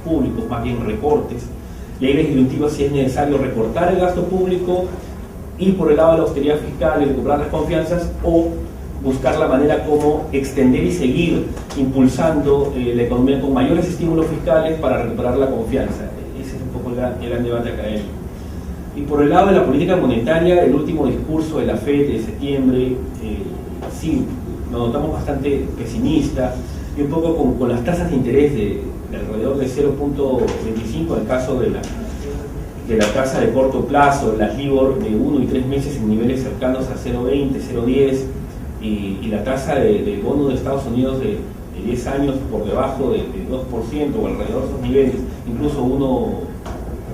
públicos, más bien recortes, y hay la disyuntiva si es necesario recortar el gasto público, ir por el lado de la austeridad fiscal y recuperar las confianzas, o buscar la manera como extender y seguir impulsando la economía con mayores estímulos fiscales para recuperar la confianza. Ese es un poco el gran debate académico. Y por el lado de la política monetaria, el último discurso de la FED de septiembre, sí, lo notamos bastante pesimista, y un poco con las tasas de interés de alrededor de 0.25 en el caso de la tasa de corto plazo, las LIBOR de 1 y 3 meses en niveles cercanos a 0.20, 0.10, y la tasa de bono de Estados Unidos de 10 años por debajo de 2% o alrededor de esos niveles, incluso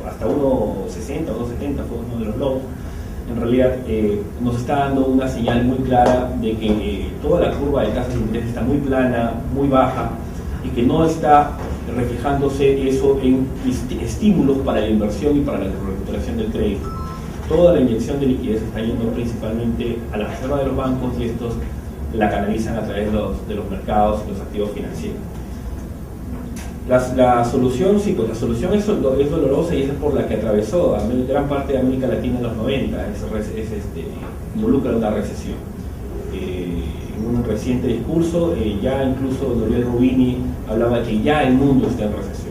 hasta 1.60 o 2.70 fue uno de los lows. En realidad nos está dando una señal muy clara de que toda la curva de tasas de interés está muy plana, muy baja, y que no está reflejándose eso en estímulos para la inversión y para la recuperación del crédito. Toda la inyección de liquidez está yendo principalmente a la reserva de los bancos, y estos la canalizan a través de los mercados y los activos financieros. La solución, sí, pues la solución es dolorosa, y esa es por la que atravesó gran parte de América Latina en los 90, involucra una recesión. En un reciente discurso, ya incluso Nouriel Roubini hablaba de que ya el mundo está en recesión.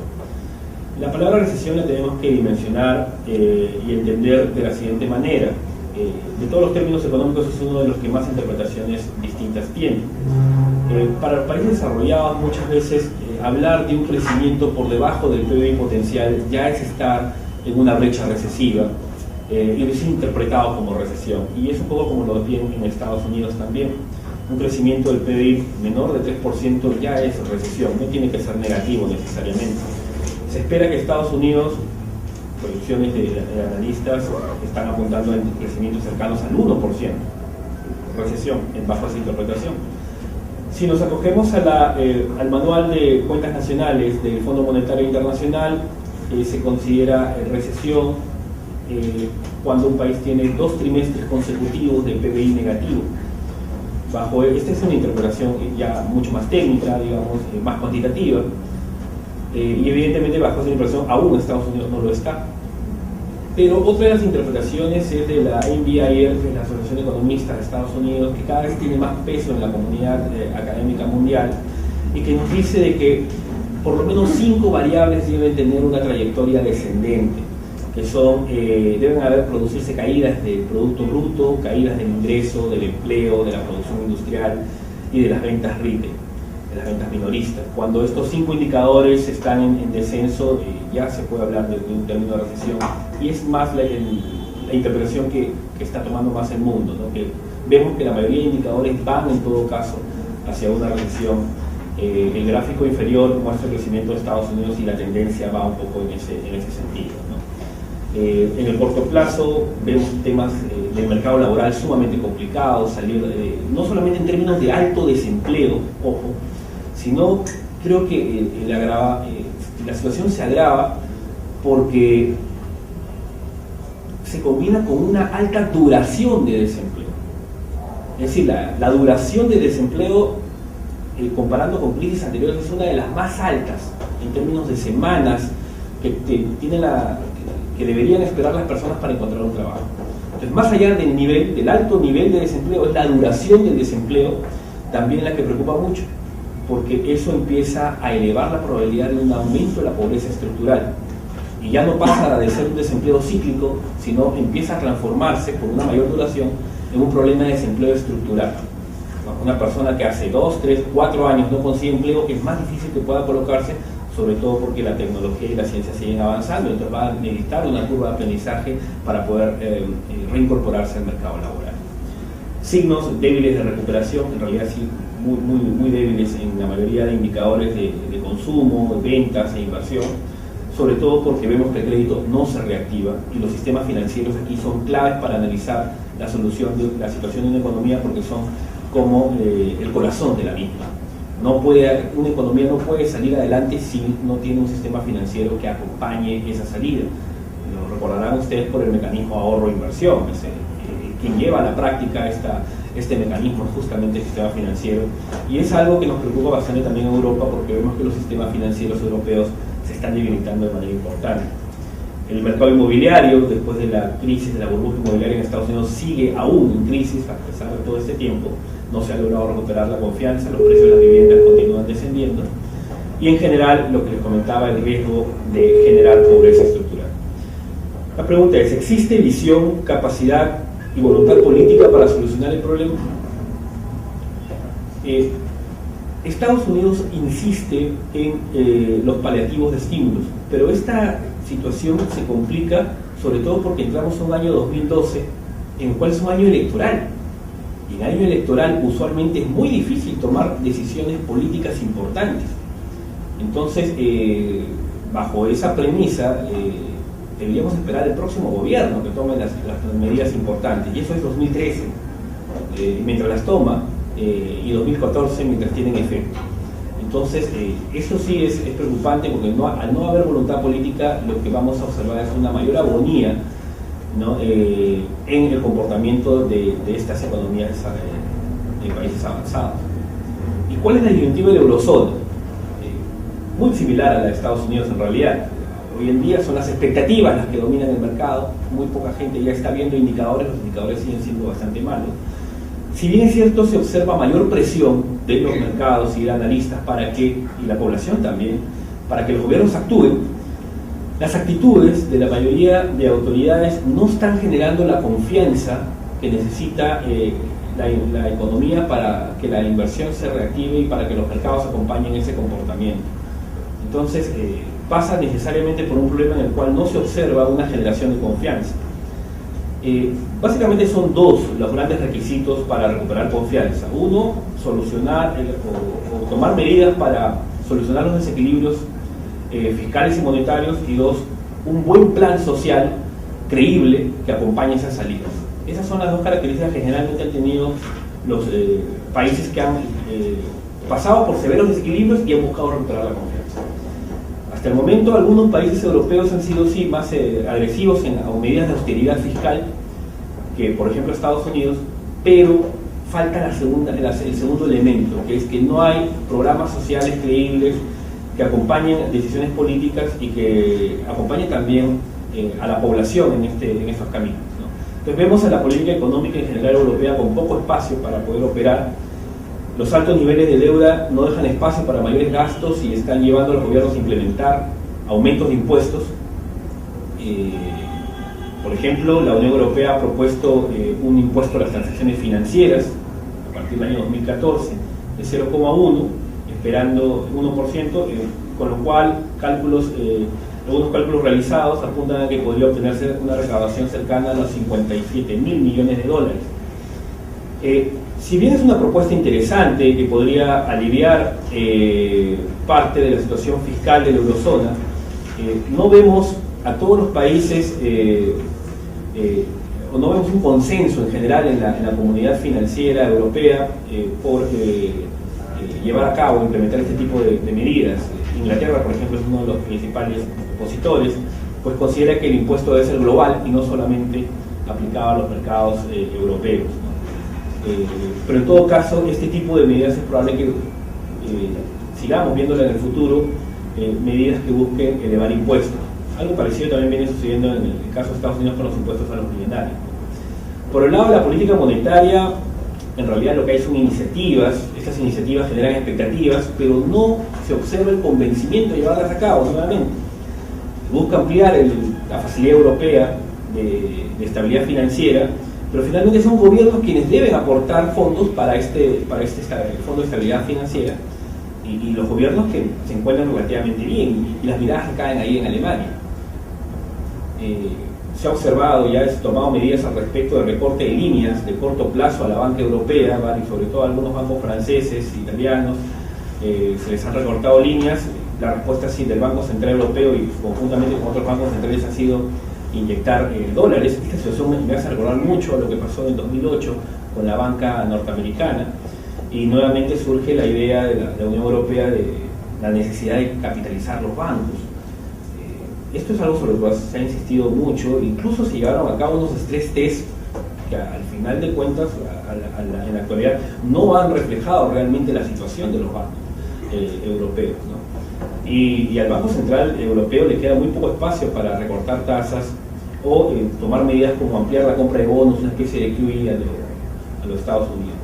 La palabra recesión la tenemos que dimensionar y entender de la siguiente manera. De todos los términos económicos es uno de los que más interpretaciones distintas tiene. Para los países desarrollados muchas veces hablar de un crecimiento por debajo del PBI potencial ya es estar en una brecha recesiva, y es interpretado como recesión, y es un poco como lo ven en Estados Unidos también. Un crecimiento del PBI menor de 3% ya es recesión, no tiene que ser negativo necesariamente. Se espera que Estados Unidos, proyecciones de analistas, están apuntando en crecimientos cercanos al 1%, recesión, bajo esa interpretación. Si nos acogemos al manual de cuentas nacionales del Fondo Monetario Internacional, se considera recesión cuando un país tiene 2 trimestres consecutivos de PBI negativo. Esta es una interpretación ya mucho más técnica, digamos, más cuantitativa, y evidentemente bajo esa interpretación aún Estados Unidos no lo está. Pero otra de las interpretaciones es de la NBIR, que es la Asociación de Economistas de Estados Unidos, que cada vez tiene más peso en la comunidad académica mundial, y que nos dice de que por lo menos 5 variables deben tener una trayectoria descendente, que son, deben producirse caídas del Producto Bruto, caídas del ingreso, del empleo, de la producción industrial y de las ventas retail, de las ventas minoristas. Cuando estos 5 indicadores están en descenso, ya se puede hablar de un término de recesión, y es más la interpretación que está tomando más el mundo, ¿no? Que vemos que la mayoría de indicadores van en todo caso hacia una recesión. El gráfico inferior muestra el crecimiento de Estados Unidos y la tendencia va un poco en ese sentido, ¿no? En el corto plazo vemos temas del mercado laboral sumamente complicados, no solamente en términos de alto desempleo, ojo, sino creo que la situación se agrava porque se combina con una alta duración de desempleo. Es decir, la duración de desempleo, comparando con crisis anteriores, es una de las más altas en términos de semanas que deberían esperar las personas para encontrar un trabajo. Entonces, más allá del alto nivel de desempleo, es la duración del desempleo también la que preocupa mucho, porque eso empieza a elevar la probabilidad de un aumento de la pobreza estructural, y ya no pasa de ser un desempleo cíclico, sino empieza a transformarse por una mayor duración en un problema de desempleo estructural. Una persona que hace 2, 3, 4 años no consigue empleo, que es más difícil que pueda colocarse, sobre todo porque la tecnología y la ciencia siguen avanzando, entonces va a necesitar una curva de aprendizaje para poder reincorporarse al mercado laboral. Signos débiles de recuperación, en realidad sí, muy débiles en la mayoría de indicadores de consumo, ventas e inversión, sobre todo porque vemos que el crédito no se reactiva, y los sistemas financieros aquí son claves para analizar la solución de la situación de una economía, porque son como el corazón de la misma. Una economía no puede salir adelante si no tiene un sistema financiero que acompañe esa salida. Lo recordarán ustedes por el mecanismo ahorro-inversión, quien lleva a la práctica este mecanismo es justamente el sistema financiero, y es algo que nos preocupa bastante también en Europa, porque vemos que los sistemas financieros europeos se están debilitando de manera importante. El mercado inmobiliario, después de la crisis de la burbuja inmobiliaria en Estados Unidos, sigue aún en crisis a pesar de todo este tiempo. No se ha logrado recuperar la confianza, los precios de las viviendas continúan descendiendo y en general lo que les comentaba, el riesgo de generar pobreza estructural. La pregunta es, ¿existe visión, capacidad y voluntad política para solucionar el problema? Estados Unidos insiste en los paliativos de estímulos, pero esta situación se complica sobre todo porque entramos en un año 2012 en el cual es un año electoral. Y en año electoral usualmente es muy difícil tomar decisiones políticas importantes. Entonces, bajo esa premisa, deberíamos esperar el próximo gobierno que tome las medidas importantes, y eso es 2013, mientras las toma, y 2014 mientras tienen efecto. Entonces, eso sí es preocupante porque al no haber voluntad política, lo que vamos a observar es una mayor agonía, ¿no?, en el comportamiento de estas economías de países avanzados. ¿Y cuál es la disyuntiva de la eurozona? Muy similar a la de Estados Unidos en realidad. Hoy en día son las expectativas las que dominan el mercado, muy poca gente ya está viendo indicadores, los indicadores siguen siendo bastante malos. Si bien es cierto, se observa mayor presión de los mercados y de analistas y la población también, para que los gobiernos actúen, las actitudes de la mayoría de autoridades no están generando la confianza que necesita la economía para que la inversión se reactive y para que los mercados acompañen ese comportamiento. Entonces, pasa necesariamente por un problema en el cual no se observa una generación de confianza. Básicamente son dos los grandes requisitos para recuperar confianza. Uno, solucionar o tomar medidas para solucionar los desequilibrios fiscales y monetarios, y dos, un buen plan social creíble que acompañe esas salidas. Esas son las dos características que generalmente han tenido los países que han pasado por severos desequilibrios y han buscado recuperar la confianza. Hasta el momento algunos países europeos han sido sí más agresivos en medidas de austeridad fiscal que por ejemplo Estados Unidos, pero falta el segundo elemento, que es que no hay programas sociales creíbles que acompañen decisiones políticas y que acompañen también a la población en estos caminos, ¿no? Entonces vemos a la política económica en general europea con poco espacio para poder operar. Los altos niveles de deuda no dejan espacio para mayores gastos y están llevando a los gobiernos a implementar aumentos de impuestos. Por ejemplo, la Unión Europea ha propuesto un impuesto a las transacciones financieras a partir del año 2014 de 0,1, esperando 1%, con lo cual algunos cálculos realizados apuntan a que podría obtenerse una recaudación cercana a los 57.000 millones de dólares. Si bien es una propuesta interesante que podría aliviar parte de la situación fiscal de la eurozona, no vemos a todos los países, o no vemos un consenso en general en la comunidad financiera europea por llevar a cabo, implementar este tipo de medidas. Inglaterra, por ejemplo, es uno de los principales opositores, pues considera que el impuesto debe ser global y no solamente aplicado a los mercados europeos, ¿no? Pero en todo caso, este tipo de medidas es probable que sigamos viéndola en el futuro, medidas que busquen elevar impuestos. Algo parecido también viene sucediendo en el caso de Estados Unidos con los impuestos a los millonarios. Por el lado de la política monetaria, en realidad lo que hay son iniciativas. Estas iniciativas generan expectativas, pero no se observa el convencimiento de llevarlas a cabo nuevamente. Busca ampliar la facilidad europea de estabilidad financiera, pero finalmente son gobiernos quienes deben aportar fondos para este fondo de estabilidad financiera, y los gobiernos que se encuentran relativamente bien, y las miradas recaen ahí en Alemania. Se ha observado, ya se tomado medidas al respecto de recorte de líneas de corto plazo a la banca europea, ¿vale? Y sobre todo a algunos bancos franceses, italianos, se les han recortado líneas. La respuesta sí del Banco Central Europeo y conjuntamente con otros bancos centrales ha sido inyectar dólares. Esta situación me hace recordar mucho a lo que pasó en 2008 con la banca norteamericana, y nuevamente surge la idea de la Unión Europea de la necesidad de capitalizar los bancos. Esto es algo sobre lo que se ha insistido mucho, incluso se llevaron a cabo unos stress test que al final de cuentas en la actualidad no han reflejado realmente la situación de los bancos europeos, ¿no? y al Banco Central Europeo le queda muy poco espacio para recortar tasas o tomar medidas como ampliar la compra de bonos, una especie de QE a los Estados Unidos.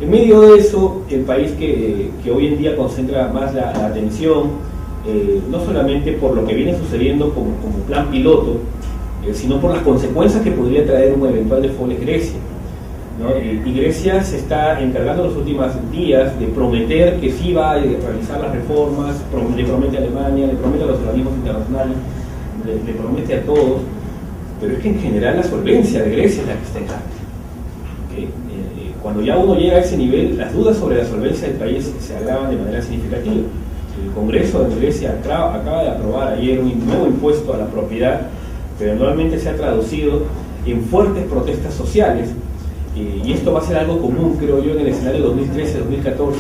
En medio de eso, el país que hoy en día concentra más la atención, no solamente por lo que viene sucediendo como plan piloto, sino por las consecuencias que podría traer un eventual default es Grecia, ¿no? Y Grecia se está encargando en los últimos días de prometer que sí va a realizar las reformas, le promete a Alemania, le promete a los organismos internacionales, le promete a todos, pero es que en general la solvencia de Grecia es la que está en jaque. ¿Okay? Cuando ya uno llega a ese nivel, las dudas sobre la solvencia del país se agravan de manera significativa. El Congreso de Grecia acaba de aprobar ayer un nuevo impuesto a la propiedad que eventualmente se ha traducido en fuertes protestas sociales, y esto va a ser algo común, creo yo, en el escenario 2013-2014.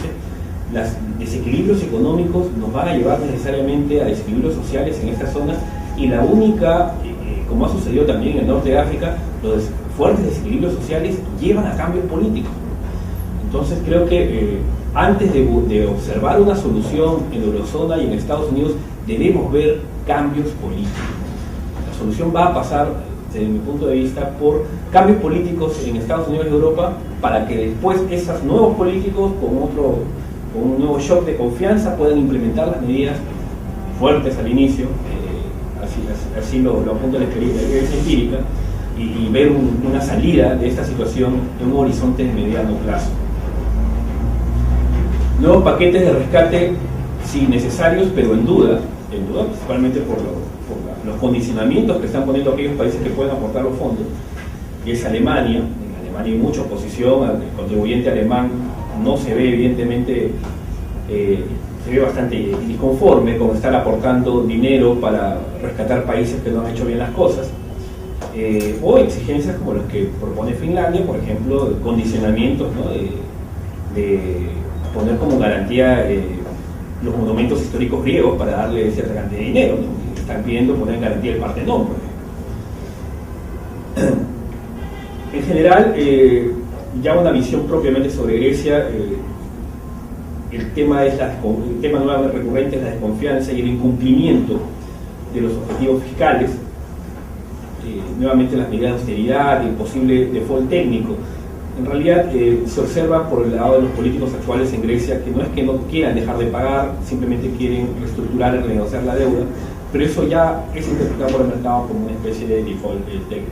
Los desequilibrios económicos nos van a llevar necesariamente a desequilibrios sociales en estas zonas, y la única, como ha sucedido también en el norte de África, los fuertes desequilibrios sociales llevan a cambios políticos. Entonces creo que antes de observar una solución en la eurozona y en Estados Unidos, debemos ver cambios políticos. La solución va a pasar, desde mi punto de vista, por cambios políticos en Estados Unidos y Europa, para que después esos nuevos políticos, con un nuevo shock de confianza, puedan implementar las medidas fuertes al inicio, así lo apunta la experiencia empírica, y ver una salida de esta situación en un horizonte de mediano plazo. Nuevos paquetes de rescate, sí, necesarios, pero en duda principalmente por los condicionamientos que están poniendo aquellos países que pueden aportar los fondos, que es Alemania. En Alemania hay mucha oposición, el contribuyente alemán no se ve, evidentemente, se ve bastante inconforme con estar aportando dinero para rescatar países que no han hecho bien las cosas, o exigencias como las que propone Finlandia, por ejemplo, condicionamientos, ¿no? de poner como garantía los monumentos históricos griegos para darle cierta cantidad de dinero, ¿no? Están pidiendo poner en garantía el Partenón, por ejemplo. En general, ya una visión propiamente sobre Grecia, el tema nuevo recurrente es la desconfianza y el incumplimiento de los objetivos fiscales, nuevamente las medidas de austeridad, el posible default técnico. En realidad se observa por el lado de los políticos actuales en Grecia que no es que no quieran dejar de pagar, simplemente quieren reestructurar y renegociar la deuda, pero eso ya es interpretado por el mercado como una especie de default técnico.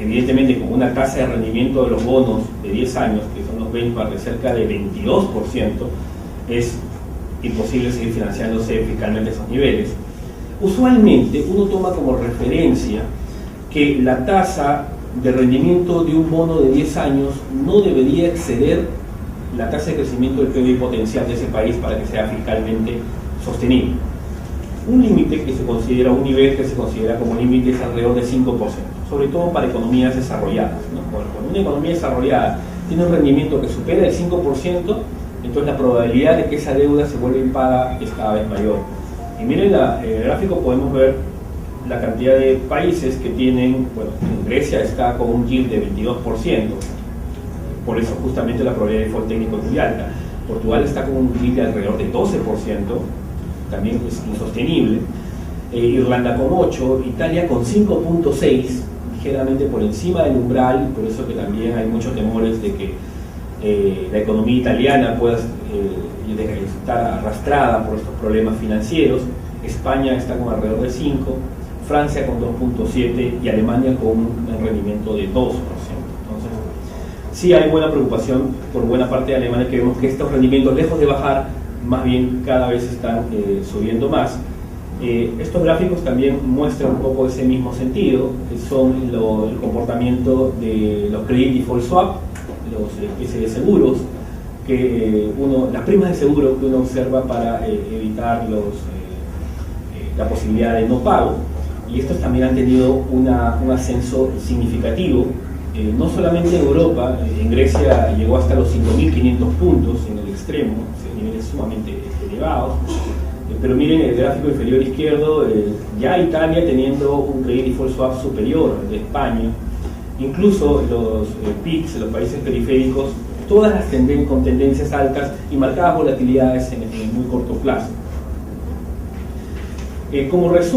Evidentemente, con una tasa de rendimiento de los bonos de 10 años, que son los benchmark de cerca de 22%, es imposible seguir financiándose fiscalmente a esos niveles. Usualmente uno toma como referencia que la tasa de rendimiento de un bono de 10 años no debería exceder la tasa de crecimiento del PIB potencial de ese país para que sea fiscalmente sostenible. Un límite que se considera, un nivel que se considera como límite es alrededor de 5%, sobre todo para economías desarrolladas, ¿no? Cuando una economía desarrollada tiene un rendimiento que supera el 5%, entonces la probabilidad de que esa deuda se vuelva impaga es cada vez mayor. Y miren en el gráfico podemos ver la cantidad de países que tienen, bueno, Grecia está con un yield de 22%, por eso justamente la probabilidad de default técnico es muy alta. Portugal está con un yield de alrededor de 12%, también es insostenible. Irlanda con 8%, Italia con 5.6%, ligeramente por encima del umbral, por eso que también hay muchos temores de que la economía italiana pueda estar arrastrada por estos problemas financieros. España está con alrededor de 5%, Francia con 2.7% y Alemania con un rendimiento de 2%. Entonces, sí hay buena preocupación por buena parte de Alemania, que vemos que estos rendimientos, lejos de bajar, más bien cada vez están subiendo más. Estos gráficos también muestran un poco ese mismo sentido, que son el comportamiento de los credit default swap, los especies de seguros, que las primas de seguro que uno observa para evitar la posibilidad de no pago, y estos también han tenido un ascenso significativo, no solamente en Europa. En Grecia llegó hasta los 5.500 puntos en el extremo, niveles sumamente elevados. Pero miren el gráfico inferior izquierdo, ya Italia teniendo un credit default swap superior al de España, incluso los PIGS, los países periféricos, todas las con tendencias altas y marcadas volatilidades en muy corto plazo. Como resumen,